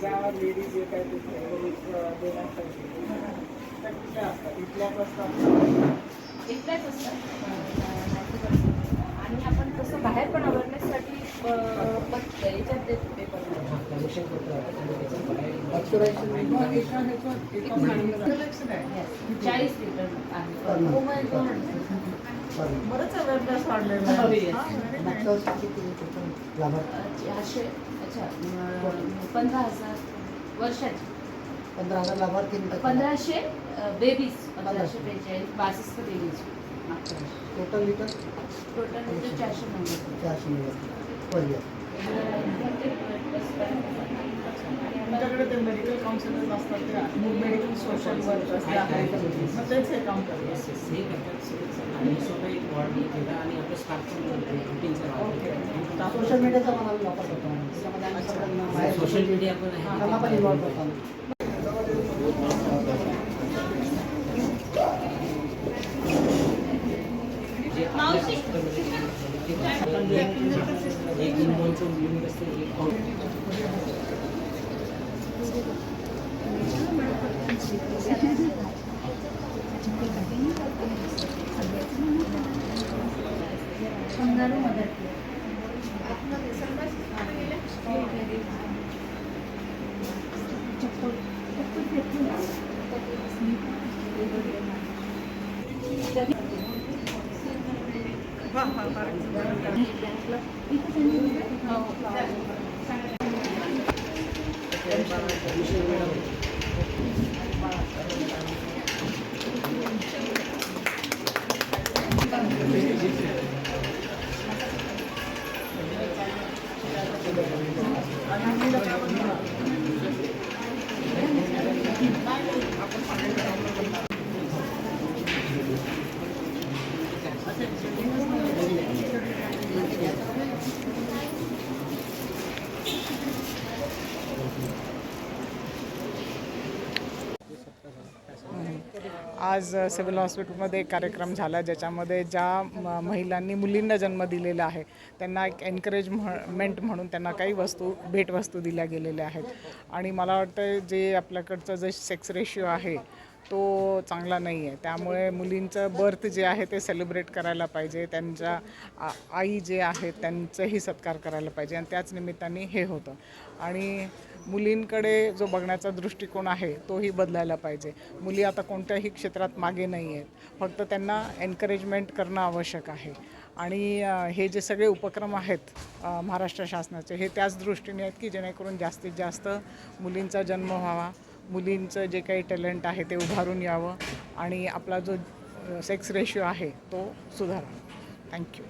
ज्या लेडीज येत आहेत देण्यासाठी तर कुठे असतात? इथल्याच असतात? इथल्याच असतात 90%. आणि आपण तसं बाहेर पण अवेअरनेससाठी याच्यात देतो पेपर अक्षरांशी एका ह्याच्यात एका मॅडमला आहे 40 लिटर आहे. बरंच अवेअरनेस वाढलेलं आहे. असे अच्छा 15,000 वर्षाचे 15,000 लाभार्थी 1500 बेबीज 1542 बासष्ट बेबीज टोटल लिटर टोटल म्हणजे 490 पर इयर. तुमच्याकडे ते मेडिकल काउन्सिलर्स असतात ते मेडिकल सोशल वर्कर्स मग तेच हे काम करतात. आणि स्वतः एक वॉर्ड केला आणि आपलं स्टाफ सोशल मीडियाचा मला वापर करतो त्याच्यामध्ये आम्ही सगळ्यांना बाहेर सोशल मीडिया पण आहे. त्यांना पण इन्व्हॉल्व करतो. एक इन्व्हॉल्वचं युनिट असते एक आज सिव्हिल हॉस्पिटलमध्ये एक कार्यक्रम झाला ज्याच्यामध्ये ज्या महिलांनी मुलींना जन्म दिलेला आहे त्यांना एक एनकरेजमेंट म्हणून त्यांना काही भेटवस्तू दिल्या गेलेल्या आहेत. आणि मला वाटतं जे आपल्याकडचं जे सेक्स रेशिओ आहे तो चांगला नाही आहे. त्यामुळे मुलींचं बर्थ जे आहे ते सेलिब्रेट करायला पाहिजे. त्यांच्या आई जे आहेत त्यांचंही सत्कार करायला पाहिजे आणि त्याच निमित्ताने हे होतं. आणि मुलींकडे जो बघण्याचा दृष्टिकोन आहे तोही बदलायला पाहिजे. मुली आता कोणत्याही क्षेत्रात मागे नाही आहेत. फक्त त्यांना एनकरेजमेंट करणं आवश्यक आहे. आणि हे जे सगळे उपक्रम आहेत महाराष्ट्र शासनाचे हे त्याच दृष्टीने आहेत की जेणेकरून जास्तीत जास्त मुलींचा जन्म व्हावा, मुलींचं जे काही टॅलेंट आहे ते उभारून यावं आणि आपला जो सेक्स रेशिओ आहे तो सुधारावा. थँक्यू.